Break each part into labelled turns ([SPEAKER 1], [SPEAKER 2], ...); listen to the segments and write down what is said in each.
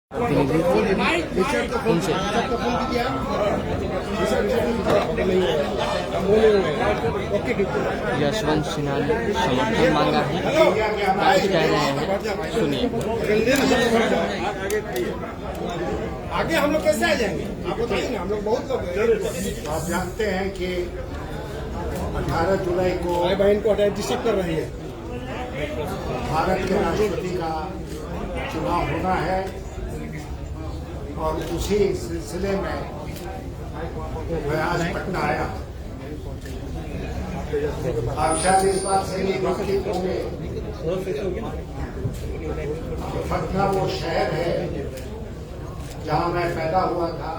[SPEAKER 1] यशवंत सिन्हा ने समर्थन मांगा है, कह रहे हैं, सुनिए।
[SPEAKER 2] आगे हम लोग कैसे आ जाएंगे आप बताइए ना, हम लोग बहुत लोग
[SPEAKER 3] आप जानते हैं कि 18 जुलाई को
[SPEAKER 2] भाई बहन को डिस्टर्ब कर रही है।
[SPEAKER 3] भारत के राष्ट्रपति का चुनाव होना है और उसी सिलसिले में मैं आज पटना आया। आप शायद इस बात से भी वाकिफ होंगे, पटना वो शहर है जहां मैं पैदा हुआ था,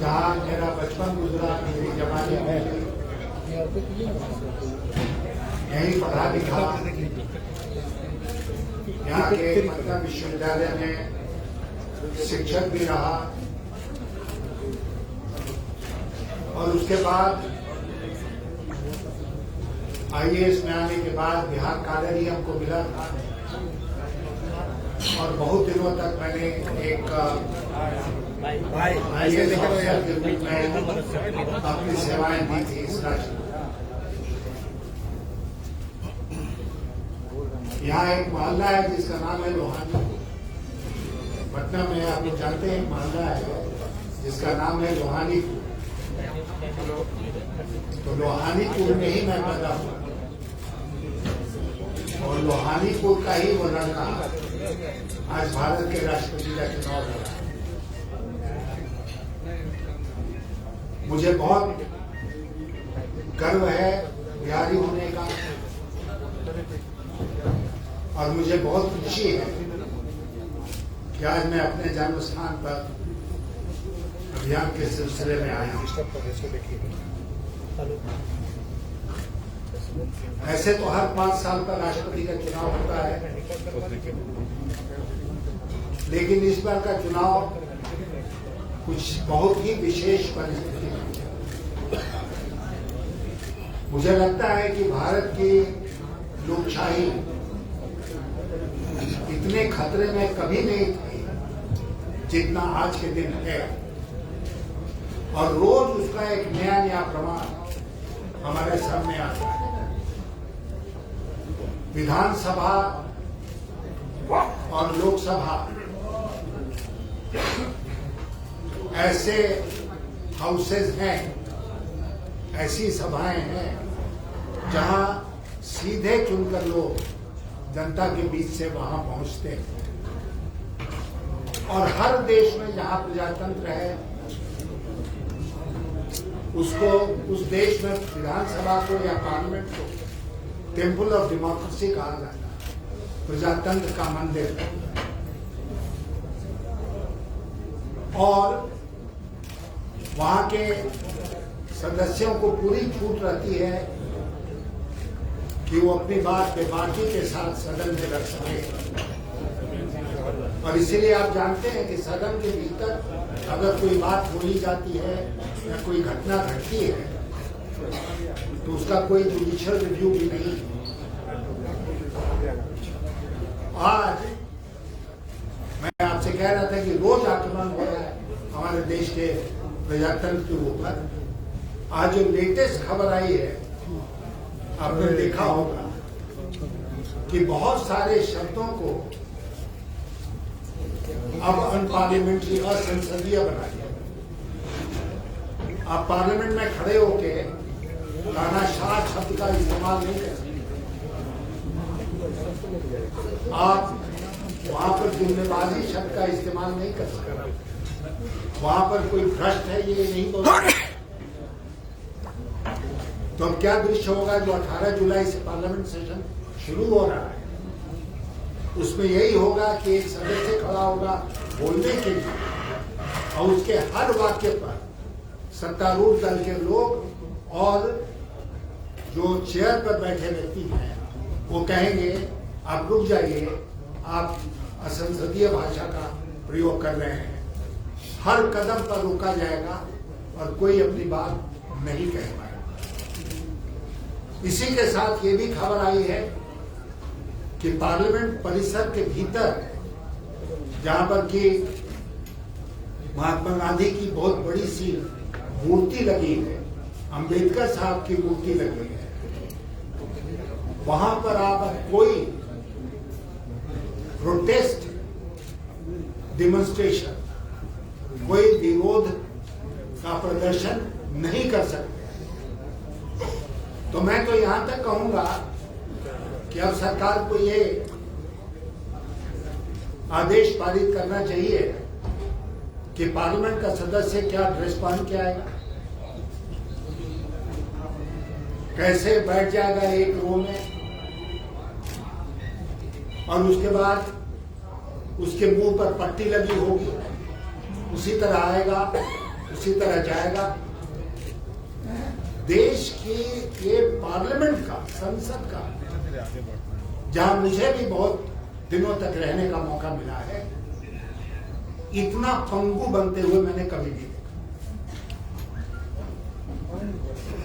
[SPEAKER 3] जहां मेरा बचपन गुजरा, मेरी जवानी में यहीं पढ़ा लिखा, यहाँ के पटना विश्वविद्यालय में शिक्षक भी रहा और उसके बाद IAS में आने के बाद बिहार काडर ही हमको मिला था और बहुत दिनों तक मैंने एक IAS ऑफिसर के रूप में अपनी सेवाएं दी थी इस राष्ट्र को। यहाँ एक मोहल्ला है जिसका नाम है लोहानी। पटना में आप लोग जानते हैं एक मोहल्ला है जिसका नाम है लोहानीपुर। तो लोहानीपुर में ही मैं पैदा हुआ और लोहानीपुर का ही वो लड़का आज भारत के राष्ट्रपति का चुनाव हो रहा है। मुझे बहुत गर्व है बिहारी होने का और मुझे बहुत खुशी है कि आज मैं अपने जन्म स्थान पर अभियान के सिलसिले में आया हूं। ऐसे तो हर 5 साल पर राष्ट्रपति का चुनाव होता है, लेकिन इस बार का चुनाव कुछ बहुत ही विशेष परिस्थिति में। मुझे लगता है कि भारत की लोकशाही इतने खतरे में कभी नहीं थी जितना आज के दिन है और रोज उसका एक नया नया प्रमाण हमारे सामने आता है। विधानसभा और लोकसभा ऐसे हाउसेज हैं, ऐसी सभाएं हैं जहां सीधे चुनकर लोग जनता के बीच से वहां पहुंचते हैं और हर देश में जहां प्रजातंत्र है उसको, उस देश में विधानसभा को या पार्लियामेंट को टेम्पल ऑफ डेमोक्रेसी कहा जाता है, प्रजातंत्र का मंदिर। और वहां के सदस्यों को पूरी छूट रहती है कि वो अपनी बात बेबाकी के साथ सदन में रख सके और इसीलिए आप जानते हैं कि सदन के भीतर अगर कोई बात बोली जाती है या कोई घटना घटती है तो उसका कोई जुडिशियल रिव्यू भी नहीं। आज मैं आपसे कह रहा था कि रोज आक्रमण हो रहा है हमारे देश के प्रजातंत्र के ऊपर। आज जो लेटेस्ट खबर आई है आपने देखा होगा कि बहुत सारे शब्दों को अब अनपार्लियामेंट्री, असंसदीय बना दिया। आप पार्लियामेंट में खड़े होके तानाशाह शब्द का इस्तेमाल नहीं कर सकते। आप वहां पर जुम्मेबाजी शब्द का इस्तेमाल नहीं कर सकते। वहां पर कोई भ्रष्ट है ये नहीं बोल सकते। तो अब क्या दृश्य होगा जो 18 जुलाई से पार्लियामेंट सेशन शुरू हो रहा है, उसमें यही होगा कि एक सदस्य खड़ा होगा बोलने के लिए और उसके हर वाक्य पर सत्तारूढ़ दल के लोग और जो चेयर पर बैठे व्यक्ति हैं वो कहेंगे आप रुक जाइए, आप असंसदीय भाषा का प्रयोग कर रहे हैं। हर कदम पर रोका जाएगा और कोई अपनी बात नहीं कह पाएगा। इसी के साथ ये भी खबर आई है कि पार्लियामेंट परिसर के भीतर जहां पर कि महात्मा गांधी की बहुत बड़ी सी मूर्ति लगी है, अंबेडकर साहब की मूर्ति लगी है, वहां पर आप कोई प्रोटेस्ट डिमॉन्स्ट्रेशन, कोई विरोध का प्रदर्शन नहीं कर सकते। तो मैं तो यहां तक कहूंगा कि अब सरकार को ये आदेश पारित करना चाहिए कि पार्लियामेंट का सदस्य क्या ड्रेस पहन के आएगा, कैसे बैठ जाएगा एक रो में, और उसके बाद उसके मुंह पर पट्टी लगी होगी, उसी तरह आएगा, उसी तरह जाएगा। देश की ये पार्लियामेंट का, संसद का, जहां मुझे भी बहुत दिनों तक रहने का मौका मिला है, इतना पंगु बनते हुए मैंने कभी नहीं देखा।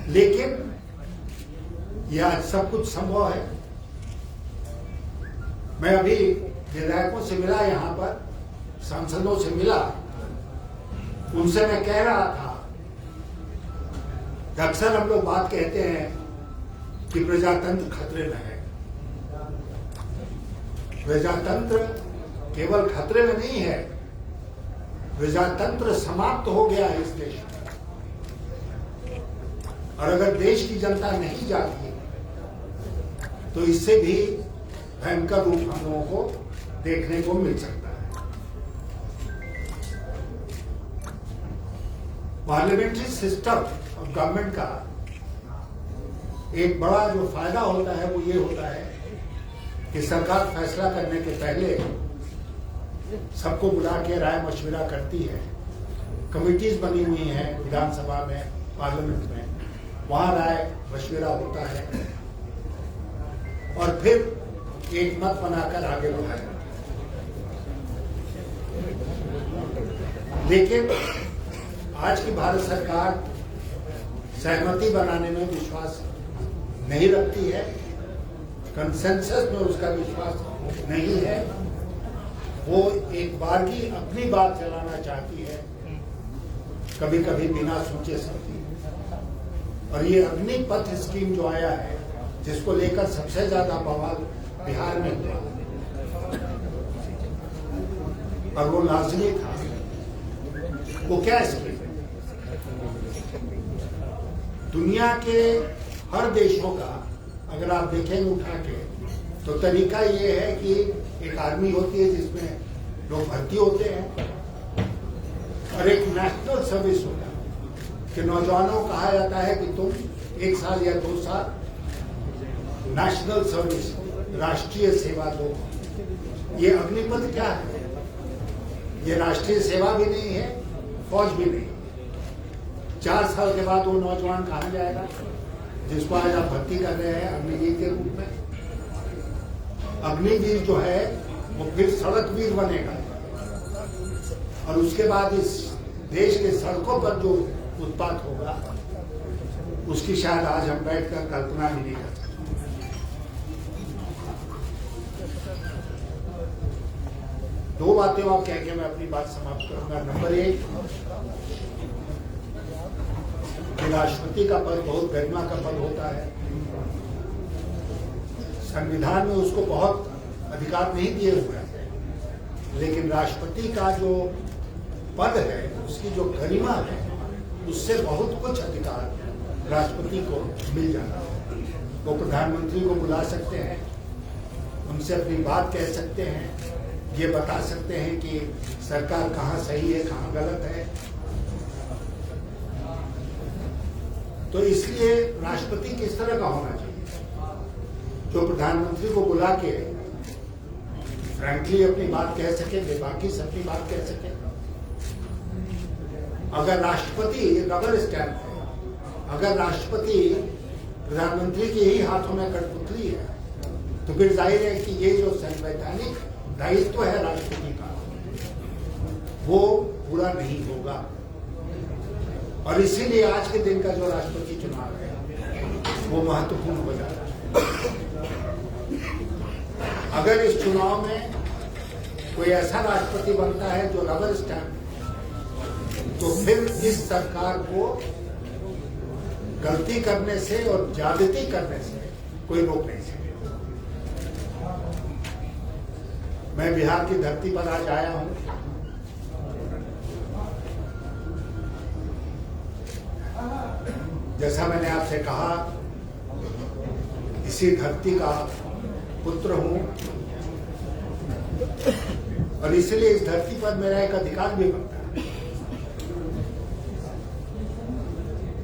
[SPEAKER 3] लेकिन यह आज सब कुछ संभव है। मैं अभी विधायकों से मिला, यहां पर सांसदों से मिला, उनसे मैं कह रहा था कि अक्सर हम लोग बात कहते हैं कि प्रजातंत्र खतरे में है। प्रजातंत्र केवल खतरे में नहीं है, प्रजातंत्र समाप्त हो गया है इस देश में। और अगर देश की जनता नहीं जागी तो इससे भी भयंकर रूप हम लोगों को देखने को मिल सकता है। पार्लियामेंट्री सिस्टम ऑफ गवर्नमेंट का एक बड़ा जो फायदा होता है वो ये होता है कि सरकार फैसला करने के पहले सबको बुला के राय मशविरा करती है। कमिटीज बनी हुई हैं विधानसभा में, पार्लियामेंट में, वहां राय मशविरा होता है और फिर एक मत बनाकर आगे बढ़ाया। लेकिन आज की भारत सरकार सहमति बनाने में विश्वास नहीं रखती है, कंसेंसस में उसका विश्वास नहीं है। वो एक बार की अपनी बात चलाना चाहती है, कभी कभी बिना सोचे समझे। और ये अग्निपथ स्कीम जो आया है, जिसको लेकर सबसे ज्यादा बवाल बिहार में हुआ, और वो लाजमी था। वो क्या स्कीम? दुनिया के हर देशों का अगर आप देखेंगे उठा के, तो तरीका ये है कि एक आर्मी होती है जिसमें लोग भर्ती होते हैं, और एक नेशनल सर्विस होता है कि नौजवानों को कहा जाता है कि तुम 1 साल या 2 साल नेशनल सर्विस, राष्ट्रीय सेवा दो। ये अग्निपथ क्या है? ये राष्ट्रीय सेवा भी नहीं है, फौज भी नहीं। 4 साल के बाद वो नौजवान कहाँ जाएगा जिसको आज आप भर्ती कर रहे हैं अग्निवीर के रूप में? अग्निवीर जो है वो फिर सड़क वीर बनेगा, और उसके बाद इस देश के सड़कों पर जो उत्पात होगा उसकी शायद आज हम बैठकर कल्पना भी नहीं कर सकते। दो बातें और कह के मैं अपनी बात समाप्त करूंगा। नंबर 1, राष्ट्रपति का पद बहुत गरिमा का पद होता है। संविधान में उसको बहुत अधिकार नहीं दिए हुए हैं, लेकिन राष्ट्रपति का जो पद है, उसकी जो गरिमा है, उससे बहुत कुछ अधिकार राष्ट्रपति को मिल जाता है। वो प्रधानमंत्री को बुला सकते हैं, उनसे अपनी बात कह सकते हैं, ये बता सकते हैं कि सरकार कहाँ सही है, कहाँ गलत है। तो इसलिए राष्ट्रपति किस तरह का होना चाहिए, जो प्रधानमंत्री को बुला के फ्रैंकली अपनी बात कह सके, बेबाकी से अपनी बात कह सके। अगर राष्ट्रपति रबर स्टैंप है, अगर राष्ट्रपति प्रधानमंत्री के ही हाथों में कठपुतली है, तो फिर जाहिर है कि ये जो संवैधानिक दायित्व है राष्ट्रपति का, वो पूरा नहीं होगा। और इसीलिए आज के दिन का जो राष्ट्रपति चुनाव है वो महत्वपूर्ण हो जाता है। अगर इस चुनाव में कोई ऐसा राष्ट्रपति बनता है जो रबर स्टैंप, तो फिर इस सरकार को गलती करने से और ज्यादती करने से कोई रोक नहीं सके। मैं बिहार की धरती पर आज आया हूं। जैसा मैंने आपसे कहा, इसी धरती का पुत्र हूं और इसलिए इस धरती पर मेरा एक अधिकार भी बनता है।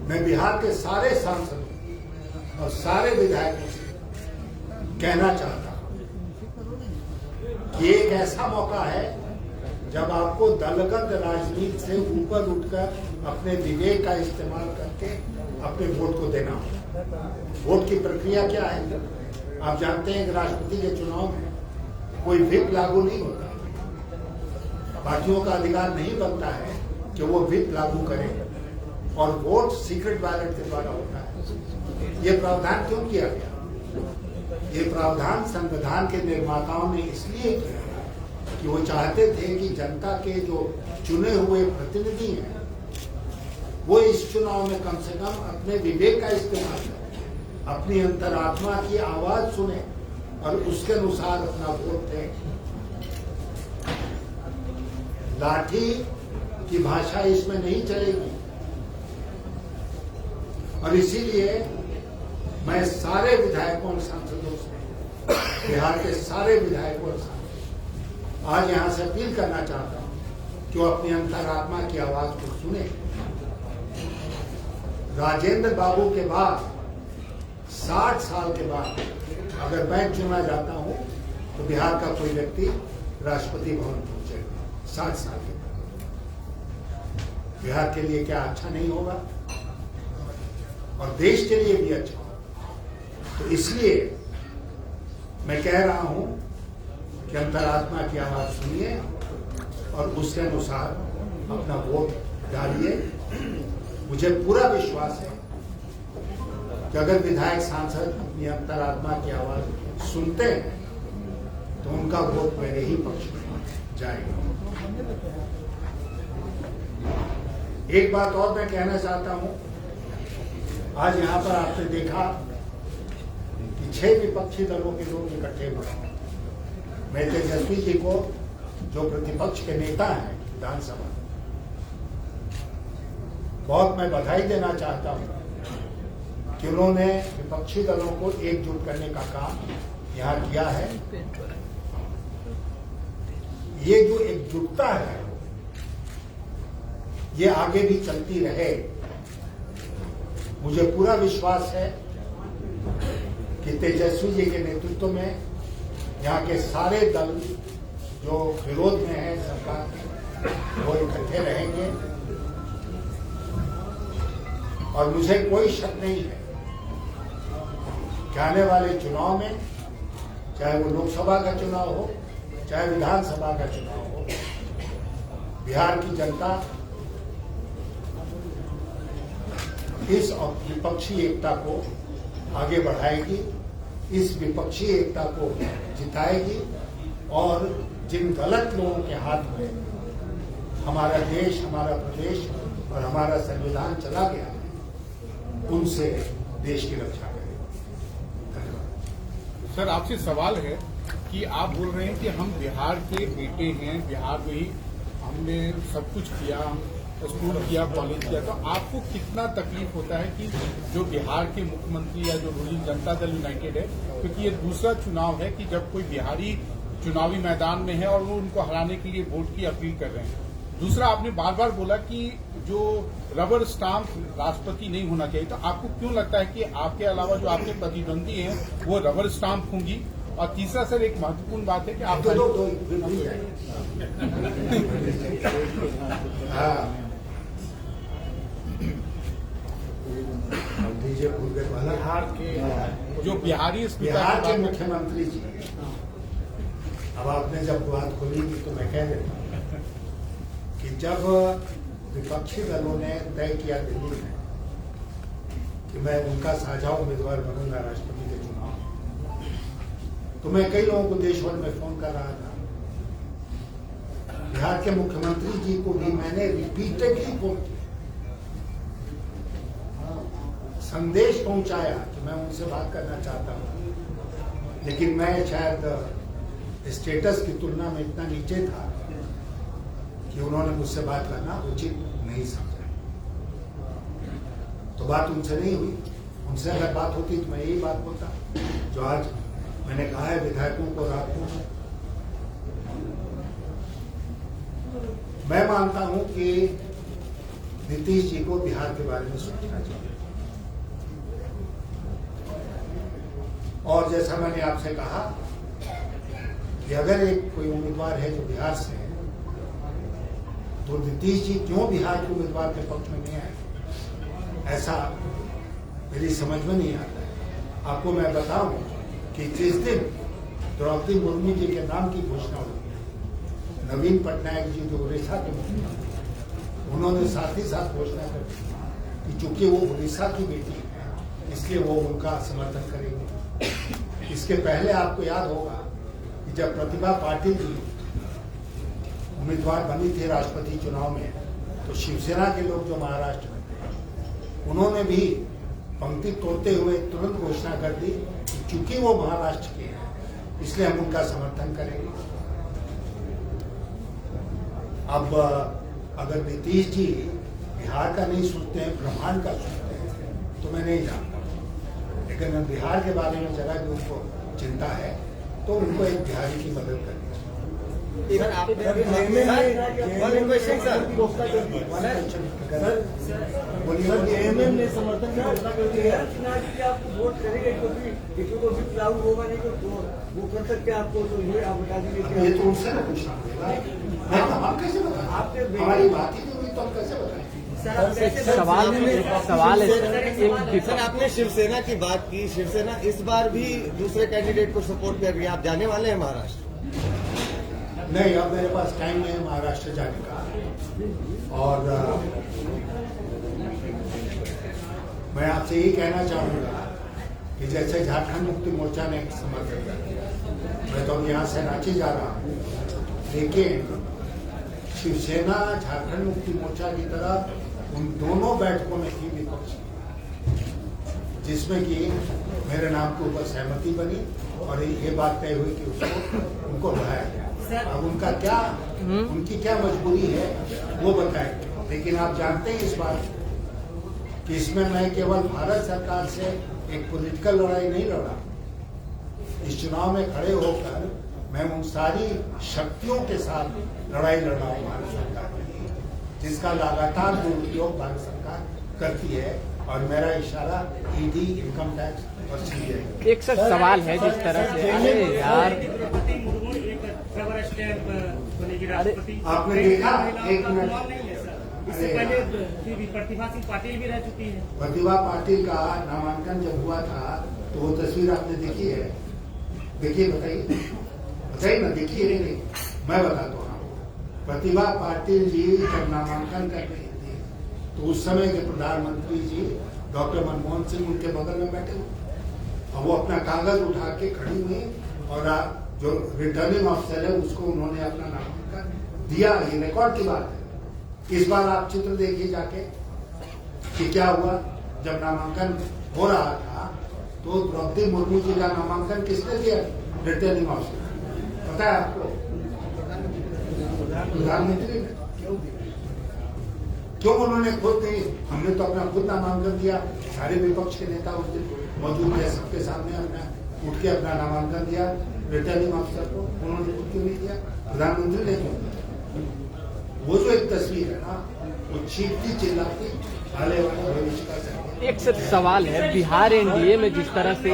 [SPEAKER 3] मैं बिहार के सारे सांसदों और सारे विधायकों से कहना चाहता हूं कि एक ऐसा मौका है जब आपको दलगत राजनीति से ऊपर उठकर अपने विवेक का इस्तेमाल करके अपने वोट को देना हो। वोट की प्रक्रिया क्या है? आप जानते हैं कि राष्ट्रपति के चुनाव में कोई व्हिप लागू नहीं होता। पार्टियों का अधिकार नहीं बनता है कि वो व्हिप लागू करें और वोट सीक्रेट बैलेट के द्वारा होता है। ये प्रावधान क्यों किया गया? ये प्रावधान संविधान के निर्माताओं ने इसलिए किया कि वो चाहते थे कि जनता के जो चुने हुए प्रतिनिधि हैं वो इस चुनाव में कम से कम अपने विवेक का इस्तेमाल करें, अपनी अंतरात्मा की आवाज सुने और उसके अनुसार अपना वोट दें। लाठी की भाषा इसमें नहीं चलेगी और इसीलिए मैं सारे विधायकों और सांसदों से, बिहार के सारे विधायकों और सांसदों आज यहां से अपील करना चाहता हूं कि वो अपनी अंतरात्मा की आवाज को सुने। राजेंद्र बाबू के बाद 60 साल के बाद अगर मैं चुना जाता हूं तो बिहार का कोई व्यक्ति राष्ट्रपति भवन पहुंचेगा। 60 साल के बाद बिहार के लिए क्या अच्छा नहीं होगा और देश के लिए भी अच्छा होगा। तो इसलिए मैं कह रहा हूं कि अंतरात्मा की आवाज सुनिए और उसके अनुसार अपना वोट डालिए। मुझे पूरा विश्वास है कि अगर विधायक सांसद अपनी अंतरात्मा की आवाज सुनते हैं तो उनका वोट मेरे ही पक्ष में जाएगा। एक बात और मैं कहना चाहता हूं, आज यहां पर आपने देखा कि 6 विपक्षी दलों के लोग इकट्ठे हुए। मैं तेजस्वी जी को, जो प्रतिपक्ष के नेता हैं विधानसभा, बहुत मैं बधाई देना चाहता हूं कि उन्होंने विपक्षी दलों को एकजुट करने का काम यहां किया है। ये जो एकजुटता है ये आगे भी चलती रहे। मुझे पूरा विश्वास है कि तेजस्वी जी के नेतृत्व में यहाँ के सारे दल जो विरोध में है सरकार के, वो इकट्ठे रहेंगे और मुझे कोई शक नहीं है कि आने वाले चुनाव में, चाहे वो लोकसभा का चुनाव हो चाहे विधानसभा का चुनाव हो, बिहार की जनता इस विपक्षी एकता को आगे बढ़ाएगी, इस विपक्षी एकता को जिताएगी और जिन गलत लोगों के हाथ में हमारा देश, हमारा प्रदेश और हमारा संविधान चला गया है, उनसे देश की रक्षा करें। धन्यवाद।
[SPEAKER 4] सर, आपसे सवाल है कि आप बोल रहे हैं कि हम बिहार के बेटे हैं, बिहार में ही हमने सब कुछ किया, स्कूल किया, कॉलेज किया, तो आपको कितना तकलीफ होता है कि जो बिहार के मुख्यमंत्री या जो रूलिंग जनता दल यूनाइटेड है, क्योंकि ये दूसरा चुनाव है कि जब कोई बिहारी चुनावी मैदान में है और वो उनको हराने के लिए वोट की अपील कर रहे हैं। दूसरा, आपने बार बार बोला कि जो रबर स्टाम्प राष्ट्रपति नहीं होना चाहिए, तो आपको क्यों लगता है कि आपके अलावा जो आपके प्रतिद्वंदी हैं वो रबर स्टाम्प होंगी? और तीसरा सर, एक महत्वपूर्ण बात है कि आप
[SPEAKER 3] बिहार के
[SPEAKER 4] जो बिहारी
[SPEAKER 3] बिहार के मुख्यमंत्री जी, अब आपने जब बात खोली तो मैं कह देता हूं कि जब विपक्षी दलों ने तय किया दिल्ली में कि मैं उनका साझा उम्मीदवार बनूंगा राष्ट्रपति के चुनाव, तो मैं कई लोगों को देश भर में फोन कर रहा था बिहार के मुख्यमंत्री जी को भी मैंने रिपीटेडली फोन किया, संदेश पहुंचाया कि मैं उनसे बात करना चाहता हूं, लेकिन मैं शायद स्टेटस की तुलना में इतना नीचे था कि उन्होंने मुझसे बात करना उचित नहीं समझा। तो बात उनसे नहीं हुई। उनसे अगर बात होती तो मैं यही बात बोलता जो आज मैंने कहा है विधायकों को, रात को मैं मानता हूं कि नीतीश जी को बिहार के बारे में सोचना चाहिए। और जैसा मैंने आपसे कहा कि अगर एक कोई उम्मीदवार है जो बिहार से है, तो नीतीश जी क्यों बिहार के उम्मीदवार के पक्ष में नहीं आए, ऐसा मेरी समझ में नहीं आता है। आपको मैं बताऊं कि जिस दिन द्रौपदी मुर्मू जी के नाम की घोषणा हुई, नवीन पटनायक जी जो उड़ीसा के मुख्यमंत्री, उन्होंने साथ ही साथ घोषणा कर दी कि चूंकि वो उड़ीसा की बेटी है इसलिए वो उनका समर्थन करेंगे। इसके पहले आपको याद होगा कि जब प्रतिभा पाटिल जी उम्मीदवार बनी थी राष्ट्रपति चुनाव में, तो शिवसेना के लोग जो महाराष्ट्र में थे उन्होंने भी पंक्ति तोड़ते हुए तुरंत घोषणा कर दी कि चूंकि वो महाराष्ट्र के हैं इसलिए हम उनका समर्थन करेंगे। अब अगर नीतीश जी बिहार का नहीं सोचते हैं, ब्रह्मांड का सोचते हैं, तो मैं नहीं जानता, लेकिन बिहार के बारे में जरा भी उनको चिंता है तो उनको एक बिहारी की मदद करनी चाहिए।
[SPEAKER 5] जेएमएम ने समर्थन की घोषणा कर दी है कि आप वोट करेंगे, क्योंकि किसी को भी लागू होगा नहीं तो वो कर सकते हैं आपको, तो ये आप बता दीजिए।
[SPEAKER 3] ये तो उनसे ना पूछना पड़ेगा, हम कैसे बताएं? हमारी बात ही नहीं हुई तो हम कैसे बताएं?
[SPEAKER 1] सवाल है
[SPEAKER 6] सर, आपने शिवसेना की बात की। शिवसेना इस बार भी दूसरे कैंडिडेट को सपोर्ट कर रही है। आप जाने वाले हैं महाराष्ट्र?
[SPEAKER 3] नहीं, अब मेरे पास टाइम नहीं है महाराष्ट्र जाने का। और मैं आपसे यही कहना चाहूंगा कि जैसे झारखंड मुक्ति मोर्चा ने समर्थन कर दिया, मैं तो अब यहाँ से रांची जा रहा हूँ, लेकिन शिवसेना झारखंड मुक्ति मोर्चा की तरफ उन दोनों बैठकों में थी विपक्ष, जिसमें कि मेरे नाम के ऊपर सहमति बनी और ये बात तय हुई कि उसको उनको बढ़ाया गया। अब उनका क्या, उनकी क्या मजबूरी है वो बताएंगे, लेकिन आप जानते हैं इस बात कि इसमें मैं केवल भारत सरकार से एक पॉलिटिकल लड़ाई नहीं लड़ा। इस चुनाव में खड़े होकर मैं उन सारी शक्तियों के साथ लड़ाई लड़ रहा हूँ भारत सरकार की, जिसका लगातार दुरुपयोग भारत सरकार करती है। और मेरा इशारा ईडी, इनकम टैक्स और सीबीआई।
[SPEAKER 1] एक सर सवाल है जिस तरह से, अरे यार
[SPEAKER 3] आपने देखा, एक मिनट,
[SPEAKER 5] इससे पहले प्रतिभा सिंह पाटिल भी रह चुकी है।
[SPEAKER 3] प्रतिभा पाटिल का नामांकन जब हुआ था तो वो तस्वीर आपने देखी है? देखिए, बताइए ना, देखिए नहीं, मैं बताता हूँ। प्रतिभा पाटिल जी जब नामांकन कर रही थी तो उस समय के प्रधानमंत्री जी डॉक्टर मनमोहन सिंह उनके बगल में बैठे हुए, और वो अपना कागज उठा के खड़ी हुई और जो रिटर्निंग ऑफिसर है उसको उन्होंने अपना नामांकन दिया। ये रिकॉर्ड की बात है। इस बार आप चित्र देखिए जाके कि क्या हुआ। जब नामांकन हो रहा था तो द्रौपदी मुर्मू जी का नामांकन किसने दिया? Returning officer. पता है आपको? प्रधानमंत्री ने। क्यों उन्होंने खुद नहीं? हमने तो अपना खुद नामांकन दिया। सारे विपक्ष के नेता उस दिन मौजूद थे, सबके सामने हमने उठ के अपना नामांकन दिया रिटर्निंग ऑफिसर को। उन्होंने खुद क्यों नहीं दिया? प्रधानमंत्री ने क्यों दिया? वो जो एक तस्वीर है ना, वो चीखती चिल्लाती आने वाले भविष्य का संकेत।
[SPEAKER 1] एक सर सवाल है, बिहार एनडीए में जिस तरह से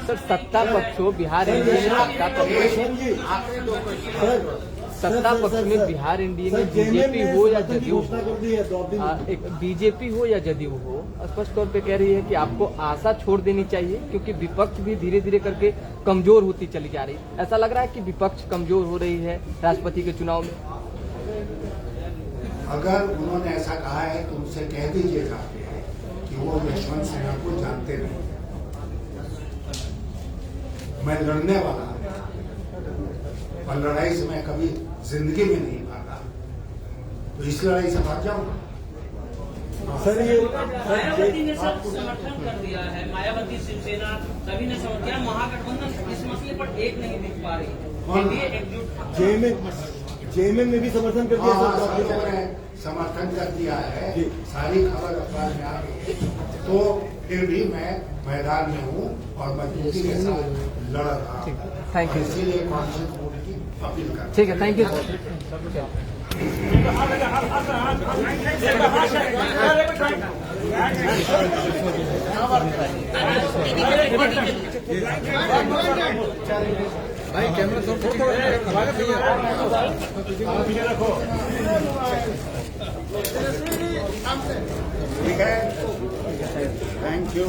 [SPEAKER 1] सर सत्ता पक्ष हो, बिहार एनडीए में सत्ता पक्ष में बिहार एनडीए में बीजेपी हो या जदयू हो, एक बीजेपी हो या जदयू हो, स्पष्ट तौर पे कह रही है कि आपको आशा छोड़ देनी चाहिए, क्योंकि विपक्ष भी धीरे धीरे करके कमजोर होती चली जा रही है। ऐसा लग रहा है कि विपक्ष कमजोर हो रही है राष्ट्रपति के चुनाव में।
[SPEAKER 3] अगर उन्होंने ऐसा कहा है तो उनसे कह दीजिए जाके कि वो यशवंत सिन्हा को जानते नहीं। मैं लड़ने वाला और लड़ाई से मैं कभी जिंदगी में नहीं भागा, तो इस लड़ाई से भाग जाऊंगा।
[SPEAKER 5] सर ये
[SPEAKER 7] मायावती ने सब समर्थन कर दिया है, मायावती शिवसेना सभी ने समर्थन किया। महागठबंधन इस मसले पर एक नहीं दिख पा रही है, एनडीए एकजुट।
[SPEAKER 5] जेएमएम में भी समर्थन कर दिया
[SPEAKER 3] हाँ,
[SPEAKER 5] सर।
[SPEAKER 3] सब लोगों ने समर्थन कर दिया है, सारी खबर अखबार में आ गई, तो फिर भी मैं मैदान में हूँ और मजबूती के साथ लड़ रहा हूँ।
[SPEAKER 1] Thank you.
[SPEAKER 3] इसीलिए कॉन्शियस वोट की अपील कर
[SPEAKER 1] ठीक है, थैंक यू सर। भाई कैमरा
[SPEAKER 3] ठीक है, थैंक यू।